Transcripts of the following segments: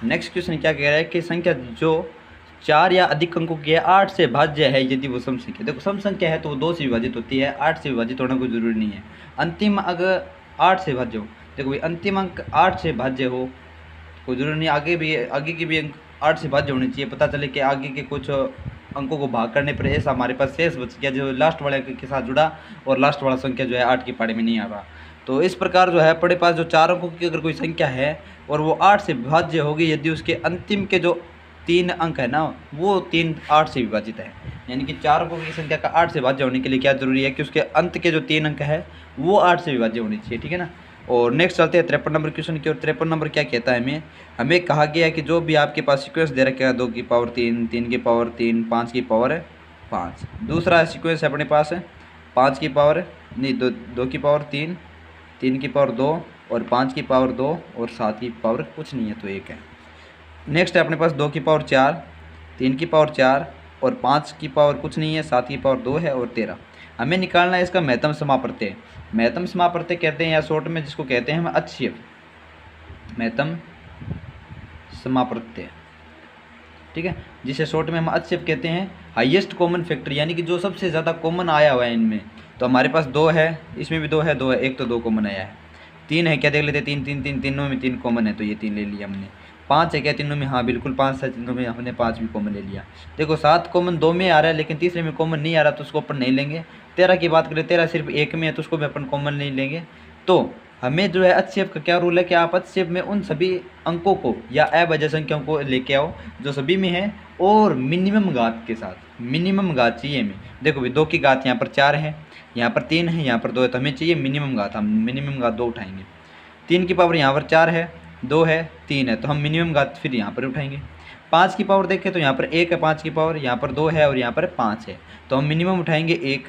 Next question क्या कह रहा है कि संख्या जो 4 या अधिक अंकों की है 8 से भाज्य है यदि वो सम संख्या। देखो सम संख्या है तो वो 2 से विभाजित होती है, 8 से विभाजित होना कोई ज़रूरी नहीं है। अंतिम अगर 8 से भाज्य हो, देखो भाई अंतिम अंक 8 से भाज्य हो कोई ज़रूरी नहीं, आगे की भी अंक 8 से भाज्य होनी चाहिए। पता चले कि आगे के कुछ अंकों को भाग करने पर ऐसा हमारे पास शेष बच गया जो लास्ट वाले अंक के साथ जुड़ा और लास्ट वाला संख्या जो है 8 की पारी में नहीं आ रहा। तो इस प्रकार जो है अपने पास जो 4 अंकों की अगर कोई संख्या है और वो 8 से भाज्य होगी यदि उसके अंतिम के जो 3 अंक है ना वो 3 8 से विभाजित है, यानी कि 4 अंकों की संख्या का 8 से भाज्य होने के लिए क्या जरूरी है कि उसके अंत के जो 3 अंक है वो 8 से विभाज्य होनी चाहिए, ठीक है ना। और नेक्स्ट चलते हैं 53 नंबर क्वेश्चन की। और 53 नंबर क्या कहता है, हमें कहा गया है कि जो भी आपके पास सीक्वेंस दे रखा है 2 की पावर 3, 3 की पावर 3, 5 की पावर 5, दूसरा सीक्वेंस है अपने पास है 5 की पावर नहीं 2 की पावर 3, 3 की पावर 2 और 5 की पावर 2 और 7 की पावर कुछ नहीं है तो 1 है। नेक्स्ट है अपने पास 2 की पावर 4, 3 की पावर 4 और 5 की पावर कुछ नहीं है, 7 की पावर 2 है और 13। हमें निकालना है इसका महत्तम समाप्रत्यय। महत्तम समाप्रत्यय कहते हैं या शॉर्ट में जिसको कहते हैं हम HCF, महत्तम समाप्रत्यय, ठीक है, जिसे शॉर्ट में हम HCF कहते हैं। हाईएस्ट कॉमन फैक्टर यानी कि जो सबसे ज़्यादा कॉमन आया हुआ है इनमें, तो हमारे पास 2 है, इसमें भी 2 है, 2 है, एक तो 2 कॉमन आया है। 3 है क्या देख लेते हैं, 3 3 3 तीनों में 3 कॉमन है तो ये 3 ले लिया हमने। 5 है क्या तीनों में, हाँ बिल्कुल 5 है तीनों में, हमने 5 भी कॉमन ले लिया। देखो 7 कॉमन 2 में आ रहा है लेकिन तीसरे में कॉमन नहीं आ रहा तो उसको अपन नहीं लेंगे। 13 की बात करें 13 सिर्फ 1 में है तो उसको भी अपन कॉमन नहीं लेंगे। तो हमें जो है HCF का क्या रूल है कि आप HCF में उन सभी अंकों को या अभाज्य संख्याओं को लेके आओ जो सभी में है और मिनिमम घात के साथ। मिनिमम घात चाहिए हमें। देखो भाई 2 की घात यहाँ पर 4 है, यहाँ पर 3 है, यहाँ पर 2 है, तो हमें चाहिए मिनिमम घात। हम मिनिमम घात 2 उठाएंगे। 3 की पावर यहाँ पर 4 है, 2 है, 3 है, तो हम मिनिमम घात फिर यहाँ पर उठाएंगे। 5 की पावर देखें तो यहाँ पर 1 है 5 की पावर, यहाँ पर 2 है और यहाँ पर 5 है, तो हम मिनिमम उठाएंगे 1।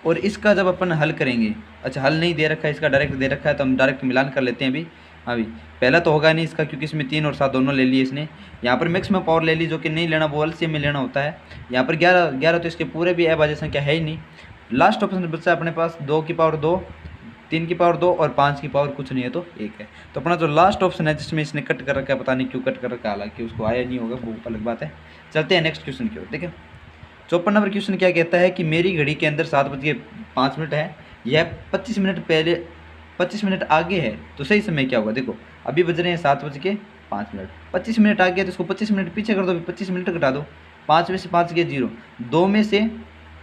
और इसका जब अपन हल करेंगे, अच्छा हल नहीं दे रखा है इसका, डायरेक्ट दे रखा है तो हम डायरेक्ट मिलान कर लेते हैं अभी पहला तो होगा नहीं इसका क्योंकि इसमें 3 और 7 दोनों ले लिए इसने। यहाँ पर मैक्सिमम पावर ले ली जो कि नहीं लेना, वो LCM में लेना होता है। यहाँ पर 11 तो इसके पूरे भी अभाज्य संख्या है ही नहीं। लास्ट ऑप्शन बचा अपने पास 2 की पावर 2, 3 की पावर 2 और 5 की पावर कुछ नहीं है तो 1 है। तो अपना जो लास्ट ऑप्शन है जिसमें इसने कट कर रखा है, पता नहीं क्यों कट कर रखा है, हालांकि उसको आया नहीं होगा वो अलग बात है। चलते हैं नेक्स्ट क्वेश्चन की ओर। देखिए 54 नंबर क्वेश्चन क्या कहता है कि मेरी घड़ी के अंदर 7:05 है, यह 25 मिनट पहले 25 मिनट आगे है तो सही समय क्या होगा। देखो अभी बज रहे हैं 7:05, 25 मिनट आगे है तो इसको 25 मिनट पीछे कर दो, 25 मिनट घटा दो। 5 में से 5 गए 0, 2 में से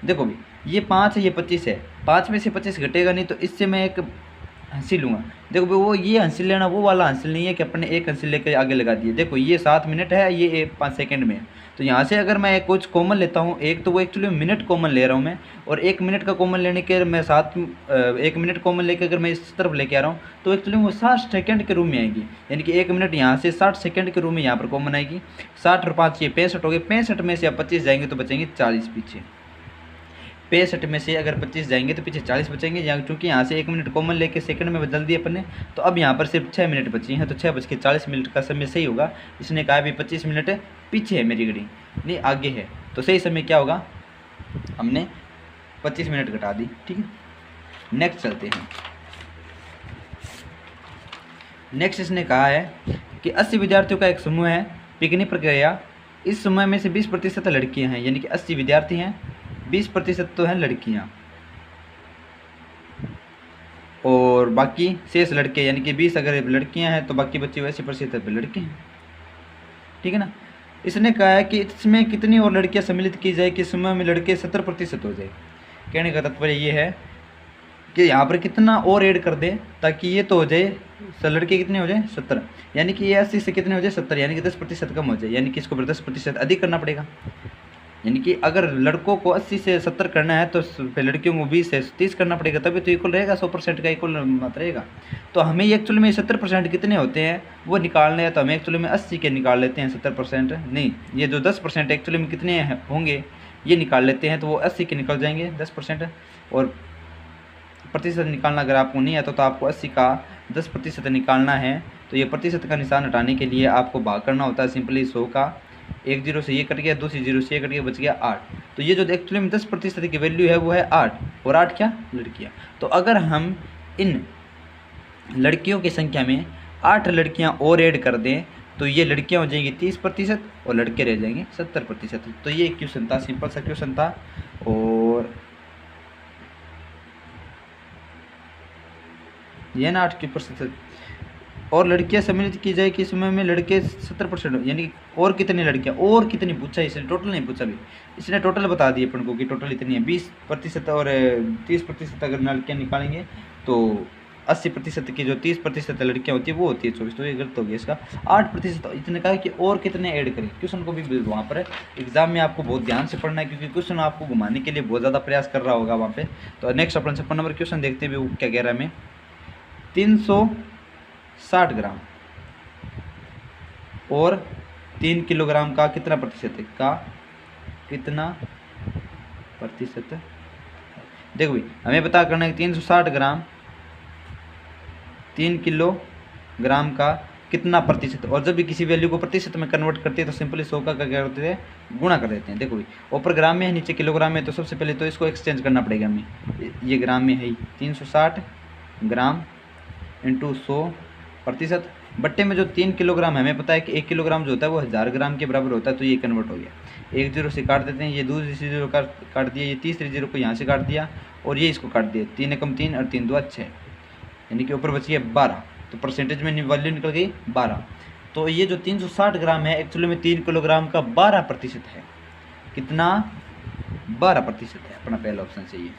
देखो भाई ये 5 है ये 25 है, 5 में से 25 घटेगा नहीं तो इससे मैं एक हंसी लूँगा। देखो भाई वो ये हंसी लेना वो वाला हंसी नहीं है कि अपने एक हंसी लेकर आगे लगा दिए। देखो ये 7 मिनट है, ये 5 सेकंड में है, तो यहाँ से अगर मैं कुछ कॉमन लेता हूँ एक तो वो एक्चुअली मिनट कॉमन ले रहा हूँ मैं, और 1 मिनट का कॉमन लेने के मैं 1 मिनट कॉमन लेकर अगर मैं इस तरफ लेके आ रहा हूँ तो एक्चुअली वो 60 सेकंड के रूम में आएगी, यानी कि 1 मिनट यहाँ से 60 सेकंड के रूम में यहाँ पर कॉमन आएगी। 60 और 5 ये 65 हो गए, 65 में से अब 25 जाएंगे तो बचेंगे 40 पीछे। 65 में से अगर 25 जाएंगे तो पीछे 40 बचेंगे, यहाँ चूँकि यहाँ से 1 मिनट कॉमन लेके सेकंड में बदल दिए अपन ने, तो अब यहाँ पर सिर्फ 6 मिनट बची हैं, तो 6:40 का समय सही होगा। इसने कहा भी 25 मिनट पीछे है मेरी घड़ी, नहीं आगे है, तो सही समय क्या होगा, हमने 25 मिनट घटा दी, ठीक है। नेक्स्ट चलते हैं। नेक्स्ट इसने कहा है कि 80 विद्यार्थियों का एक समूह है, पिकनिक पर गया। इस समूह में से 20% लड़कियाँ हैं, यानी कि 80 विद्यार्थी हैं, 20% तो हैं लड़कियाँ और बाकी शेष लड़के, यानी कि 20 अगर लड़कियाँ हैं तो बाकी बच्चे 80% लड़के हैं, ठीक है ना। इसने कहा है कि इसमें कितनी और लड़कियाँ सम्मिलित की जाए कि समूह में लड़के 70% हो जाए। कहने का तात्पर्य ये है कि यहाँ पर कितना और ऐड कर दे ताकि ये तो हो जाए, लड़के कितने हो जाए 70, यानी कि ये 80 से कितने हो जाए 70, यानी कि 10% कम हो जाए, यानी कि इसको 10% अधिक करना पड़ेगा। यानी कि अगर लड़कों को 80 से 70 करना है तो फिर लड़कियों को 20 से 30 करना पड़ेगा, तभी तो इक्वल रहेगा, 100% का इक्वल मत रहेगा। तो हमें एक्चुअली में 70% कितने होते हैं वो निकालने हैं, तो हमें एक्चुअली में 80 के निकाल लेते हैं, 70% नहीं, ये जो 10% एक्चुअली में कितने होंगे ये निकाल लेते हैं, तो वो 80 के निकल जाएंगे 10%। और प्रतिशत निकालना अगर आपको नहीं आता तो आपको 80 का 10% निकालना है, तो ये प्रतिशत का निशान हटाने के लिए आपको भाग करना होता है सिंपली 100 का। 1 0 से ये कट गया, दूसरी 0 से ये कट गया, बच गया 8। तो ये जो एक्चुअली में 10% की वैल्यू है वो है 8, और 8 क्या लड़कियाँ। तो अगर हम इन लड़कियों की संख्या में 8 लड़कियाँ और ऐड कर दें तो ये लड़कियां हो जाएंगी 30% और लड़के रह जाएंगे 70%। तो ये क्वेश्चन था, सिंपल सा क्वेश्चन था। और ये ना 8%। और लड़कियां सम्मिलित की जाए कि समय में लड़के 70%, यानी कि और कितनी लड़कियां और कितनी पूछा, इसने टोटल नहीं पूछा भी, इसने टोटल बता दिए अपन को कि टोटल इतनी है 20% और 30% अगर लड़कियां निकालेंगे तो 80% की जो 30% लड़कियां होती है वो होती है 24। तो ये गलत हो गया इसका। 8% इतने कहा कि और कितने ऐड करें। क्वेश्चन को भी वहाँ पर एग्जाम में आपको बहुत ध्यान से पढ़ना है, क्योंकि क्वेश्चन आपको घुमाने के लिए बहुत ज़्यादा प्रयास कर रहा होगा वहाँ पे। तो नेक्स्ट अपन 56 नंबर क्वेश्चन देखते हुए वो क्या कह रहा है हमें। 360 ग्राम और 3 किलोग्राम का कितना प्रतिशत है, का कितना प्रतिशत है। देखो भाई हमें पता करना है 360 ग्राम 3 किलोग्राम का कितना प्रतिशत। और जब भी किसी वैल्यू को प्रतिशत में कन्वर्ट करते हैं तो सिंपली 100 का क्या करते हैं, गुणा कर देते हैं। देखो भाई ऊपर ग्राम में है नीचे किलोग्राम में, तो सबसे पहले तो इसको एक्सचेंज करना पड़ेगा हमें। ये ग्राम में है 360 ग्राम इंटू 100%, बट्टे में जो 3 किलोग्राम है, हमें पता है कि 1 किलोग्राम जो होता है वो 1000 ग्राम के बराबर होता है। तो ये कन्वर्ट हो गया। 1 जीरो से काट देते हैं, ये दूसरी जीरो काट दिया, ये तीसरी जीरो को यहाँ से काट दिया और ये इसको काट दिया। 3 एकम 3 और 3 2 6, यानी कि ऊपर बची है 12। तो परसेंटेज में वैल्यू निकल गई 12। तो ये जो 360 ग्राम है एक्चुअली में 3 किलोग्राम का 12% है। कितना, 12% है। अपना पहला ऑप्शन चाहिए।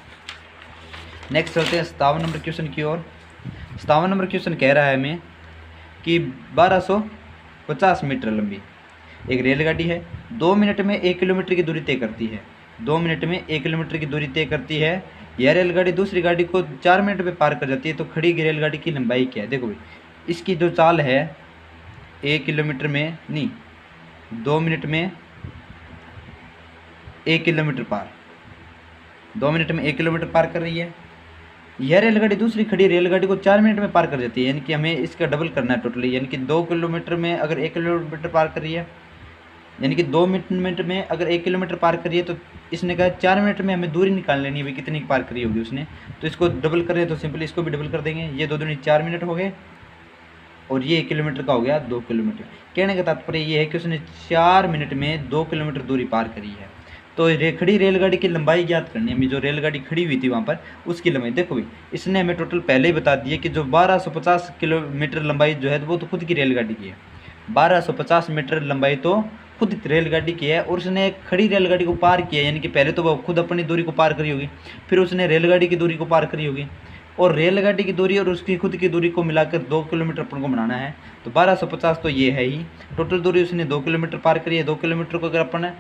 नेक्स्ट चलते हैं 57 नंबर क्वेश्चन की ओर। 57 नंबर क्वेश्चन कह रहा है हमें कि 1250 मीटर लंबी एक रेलगाड़ी है, 2 मिनट में 1 किलोमीटर की दूरी तय करती है। 2 मिनट में 1 किलोमीटर की दूरी तय करती है। यह रेलगाड़ी दूसरी गाड़ी को 4 मिनट में पार कर जाती है। तो खड़ी रेलगाड़ी की लंबाई क्या है। देखो भाई इसकी जो चाल है 1 किलोमीटर में नहीं, 2 मिनट में 1 किलोमीटर पार, 2 मिनट में 1 किलोमीटर पार कर रही है। यह रेलगाड़ी दूसरी खड़ी रेलगाड़ी को 4 मिनट में पार कर जाती है, यानी कि हमें इसका डबल करना है टोटली। यानी कि 2 किलोमीटर में अगर 1 किलोमीटर पार कर रही है, यानी कि 2 मिनट में अगर 1 किलोमीटर पार करिए, तो इसने कहा 4 मिनट में हमें दूरी निकाल लेनी है भाई कितनी पार करी होगी उसने। तो इसको डबल करें तो सिंपली इसको भी डबल कर देंगे। ये 2 दूनी 4 मिनट हो गए और ये 1 किलोमीटर का हो गया 2 किलोमीटर। कहने का तात्पर्य ये है कि उसने 4 मिनट में 2 किलोमीटर दूरी पार करी है। तो खड़ी रेलगाड़ी की लंबाई ज्ञात करनी है हमें। जो रेलगाड़ी खड़ी हुई थी वहाँ पर उसकी लंबाई देखो भाई इसने हमें टोटल पहले ही बता दिया कि जो 1250 किलोमीटर लंबाई जो है वो तो खुद की रेलगाड़ी की है। 1250 मीटर लंबाई तो खुद रेलगाड़ी की है और उसने खड़ी रेलगाड़ी को पार किया, यानी कि पहले तो वो खुद अपनी दूरी को पार करी होगी, फिर उसने रेलगाड़ी की दूरी को पार करी होगी। और रेलगाड़ी की दूरी और उसकी खुद की दूरी को मिलाकर 2 किलोमीटर अपन को बनाना है। तो 1250 तो ये है ही, टोटल दूरी उसने 2 किलोमीटर पार करी है। 2 किलोमीटर को अगर अपन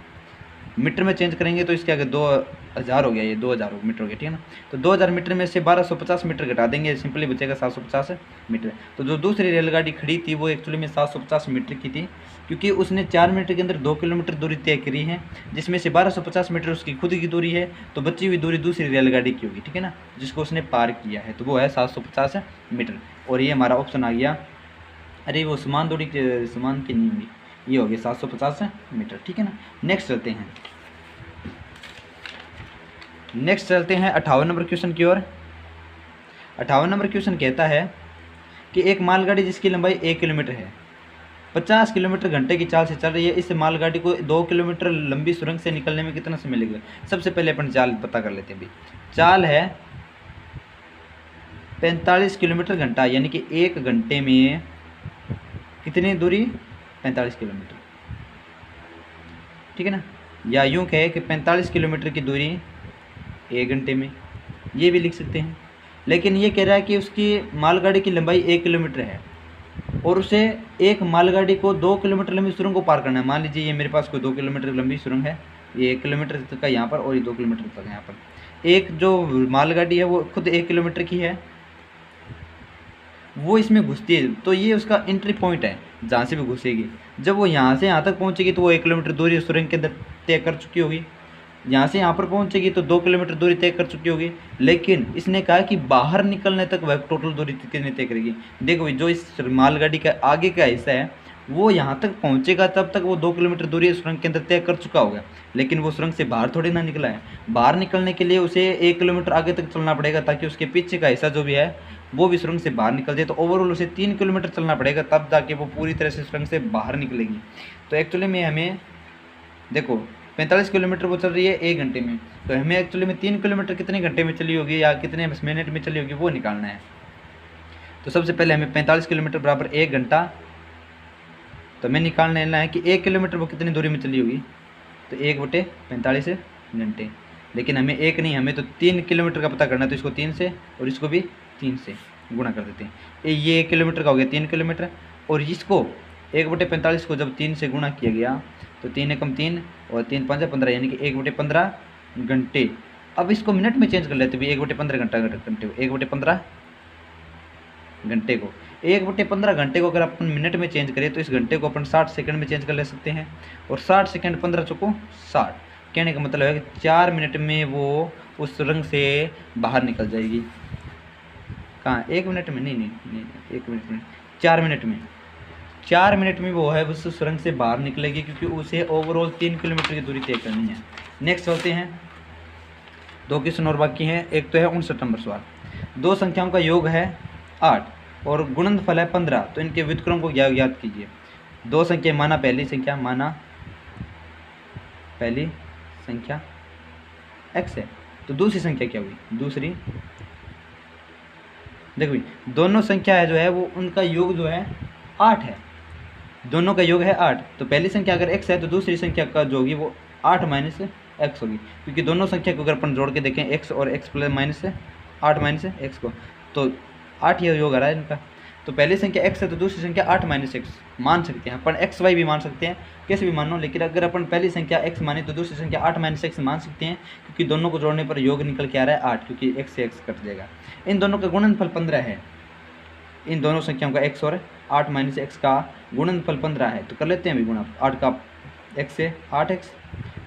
मीटर में चेंज करेंगे तो इसके आगे 2000 हो गया, ये 2000 मीटर हो गया, ठीक है ना। तो 2000 मीटर में से 1250 मीटर घटा देंगे, सिंपली बचेगा 750 मीटर। तो जो दूसरी रेलगाड़ी खड़ी थी वो एक्चुअली में 750 मीटर की थी, क्योंकि उसने 4 मिनट के अंदर 2 किलोमीटर दूरी तय करी है, जिसमें से 1250 मीटर उसकी खुद की दूरी है। तो बची हुई दूरी दूसरी रेलगाड़ी की होगी, ठीक है ना, जिसको उसने पार किया है। तो वो है 750 मीटर। और ये हमारा ऑप्शन आ गया। अरे वो समान दूरी के समान की नहीं होगी, ये हो गया 750 मीटर, ठीक है ना। नेक्स्ट चलते हैं 58 नंबर क्वेश्चन की ओर। 58 नंबर क्वेश्चन कहता है कि एक मालगाड़ी जिसकी लंबाई 1 किलोमीटर है 50 किलोमीटर घंटे की चाल से चल रही है, इस मालगाड़ी को 2 किलोमीटर लंबी सुरंग से निकलने में कितना समय लगेगा। सबसे पहले अपन चाल पता कर लेते हैं भाई। चाल है 45 किलोमीटर घंटा, यानी कि 1 घंटे में कितनी दूरी, 45 किलोमीटर, ठीक है ना। या यूँ कहे कि 45 किलोमीटर की दूरी 1 घंटे में, ये भी लिख सकते हैं। लेकिन ये कह रहा है कि उसकी मालगाड़ी की लंबाई 1 किलोमीटर है और उसे एक मालगाड़ी को 2 किलोमीटर लंबी सुरंग को पार करना है। मान लीजिए ये मेरे पास कोई 2 किलोमीटर लंबी सुरंग है, ये 1 किलोमीटर तक का यहाँ पर और ये 2 किलोमीटर तक यहाँ पर। एक जो मालगाड़ी है वो खुद 1 किलोमीटर की है, वो इसमें घुसती है। तो ये उसका एंट्री पॉइंट है जहाँ से भी घुसेगी। जब वो यहाँ से यहाँ तक पहुँचेगी तो वो 1 किलोमीटर दूरी सुरंग के अंदर तय कर चुकी होगी। यहाँ से यहाँ पर पहुँचेगी तो 2 किलोमीटर दूरी तय कर चुकी होगी। लेकिन इसने कहा कि बाहर निकलने तक वह टोटल दूरी कितनी तय करेगी। देखो भाई जो इस मालगाड़ी का आगे का हिस्सा है वो यहाँ तक पहुँचेगा तब तक वो 2 किलोमीटर दूरी सुरंग के अंदर तय कर चुका होगा। लेकिन वो सुरंग से बाहर थोड़ी ना निकला है। बाहर निकलने के लिए उसे 1 किलोमीटर आगे तक चलना पड़ेगा ताकि उसके पीछे का हिस्सा जो भी है वो भी सुरंग से बाहर निकल जाए तो ओवरऑल उसे 3 किलोमीटर चलना पड़ेगा, तब जाके वो पूरी तरह से सुरंग से बाहर निकलेगी। तो एक्चुअली में हमें देखो 45 किलोमीटर वो चल रही है 1 घंटे में, तो हमें एक्चुअली में 3 किलोमीटर कितने घंटे में चली होगी या कितने मिनट में चली होगी वो निकालना है। तो सबसे पहले हमें 45 किलोमीटर बराबर 1 घंटा, तो हमें निकालना है कि 1 किलोमीटर वो कितनी दूरी में चली होगी, तो 1/45 घंटे। लेकिन हमें 1 नहीं, हमें तो 3 किलोमीटर का पता करना है, तो इसको 3 से और इसको भी 3 से गुणा कर देते हैं। ये 1 किलोमीटर का हो गया 3 किलोमीटर, और इसको 1/45 को जब 3 से गुणा किया गया तो 3 एकम 3 और 3 5 15, यानी कि 1/15 घंटे। अब इसको मिनट में चेंज कर लेते हैं, 1/15 घंटे 1/15 घंटे को 1/15 घंटे को अगर अपन मिनट में चेंज करें तो इस घंटे को अपन 60 सेकंड में चेंज कर ले सकते हैं, और 60 सेकंड 15 चौको 60, कहने का मतलब है कि 4 मिनट में वो उस सुरंग से बाहर निकल जाएगी। कहाँ 1 मिनट में? नहीं 1 मिनट में, 4 मिनट में, 4 मिनट में वो है उस सुरंग से बाहर निकलेगी, क्योंकि उसे ओवरऑल 3 किलोमीटर की दूरी तय करनी है। नेक्स्ट चलते हैं, 2 क्वेश्चन और बाकी हैं। एक तो है 59 नंबर सवाल, 2 संख्याओं का योग है 8 और गुणनफल है 15, तो इनके व्युत्क्रम को याद कीजिए। 2 संख्या माना पहली संख्या x है, तो दूसरी संख्या क्या हुई? दूसरी, देखो भाई दोनों संख्या है जो है वो उनका योग जो है 8 है, दोनों का योग है 8, तो पहली संख्या अगर x है तो दूसरी संख्या का जो होगी वो 8 माइनस x होगी, क्योंकि दोनों संख्या को अगर अपन जोड़ के देखें x और x plus minus 8 minus x को, तो 8 ये योग आ रहा है इनका। तो पहली संख्या x है तो दूसरी संख्या 8 माइनस x मान सकते हैं अपन, x y भी मान सकते हैं, कैसे भी मानो, लेकिन अगर अपन पहली संख्या x माने तो दूसरी संख्या 8 माइनस x मान सकते हैं, क्योंकि दोनों को जोड़ने पर योग निकल के आ रहा है 8, क्योंकि x से x कट जाएगा। इन दोनों का गुणनफल 15 है, इन दोनों संख्याओं का x और 8 माइनस x का गुणनफल 15 है, तो कर लेते हैं अभी गुणा। 8 का x से 8x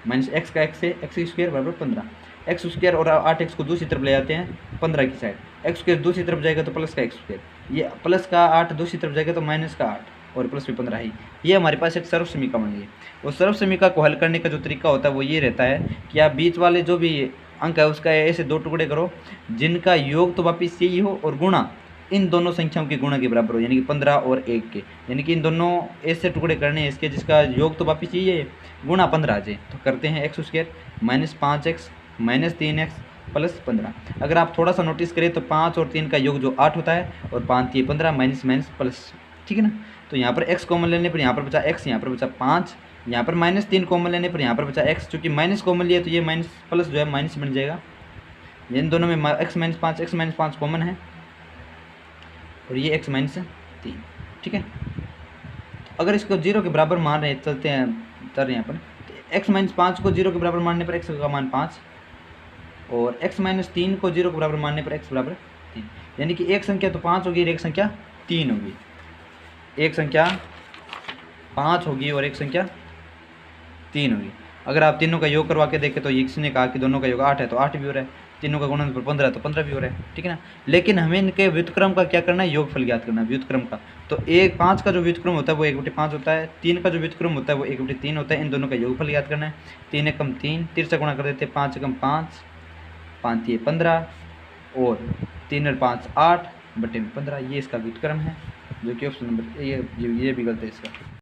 माइनस x का x से x स्क्वायर बराबर 15, x स्क्वायर और 8x को दूसरी तरफ ले जाते हैं 15 की साइड, x स्क्वायर दूसरी तरफ जाएगा तो प्लस का x स्क्वायर, ये प्लस का 8 दूसरी तरफ जाएगा तो माइनस का 8 और प्लस भी 15 ही। ये हमारे पास एक सर्व समीकरण बन गई। और सर्व समीकरण को हल करने का जो तरीका होता है वो ये रहता है कि आप बीच वाले जो भी अंक है उसका ऐसे 2 टुकड़े करो जिनका योग तो वापिस यही हो और गुणा इन दोनों संख्याओं के गुणा के बराबर हो, यानी कि 15 और 1 के, यानी कि इन दोनों ऐसे टुकड़े करने हैं इसके जिसका योग तो वापिस यही है, गुणा 15 आ जाए। तो करते हैं x square minus 5x minus 3x plus 15। अगर आप थोड़ा सा नोटिस करें तो 5 और 3 का योग जो 8 होता है और 5 3 15 माइनस माइनस प्लस, ठीक है ना। तो यहाँ पर x कॉमन लेने पर यहाँ पर बचा x, यहाँ पर बचा 5, यहाँ पर माइनस 3 कॉमन लेने पर यहाँ पर बचा x, चूँकि माइनस कॉमन लिया तो ये माइनस प्लस जो है माइनस बन जाएगा। इन दोनों में x माइनस 5 कॉमन है और ये x माइनस 3, ठीक है। तो अगर इसको 0 के बराबर मान रहे चलते हैं तर यहाँ पर, तो x माइनस 5 को 0 के बराबर मानने पर x का मान 5 और x माइनस 3 को 0 के बराबर मानने पर x बराबर 3, यानी कि एक संख्या तो 5 होगी और एक संख्या 3 होगी, एक संख्या 5 होगी और एक संख्या 3 होगी। अगर आप तीनों का योग करवा के देखें तो इसने कहा कि दोनों का योग 8 है तो 8 भी हो रहा है, तीनों का गुणनफल 15 है तो 15 भी हो रहा है, ठीक है ना। लेकिन हमें इनके व्युत्क्रम का क्या करना है, योगफल ज्ञात करना है व्युत्क्रम का। तो 5 का जो व्युत्क्रम होता है वो 1/5 होता है, 3 का जो व्युत्क्रम होता है वो 1/3 होता है, इन दोनों का योगफल ज्ञात करना है। 3 एकम 3, 3 से गुणा कर देते हैं, 5 एकम 5, 5 3 15 और 3 और 5 8/15, ये इसका व्युत्क्रम है, जो कि ऑप्शन नंबर ये भी गलत है इसका।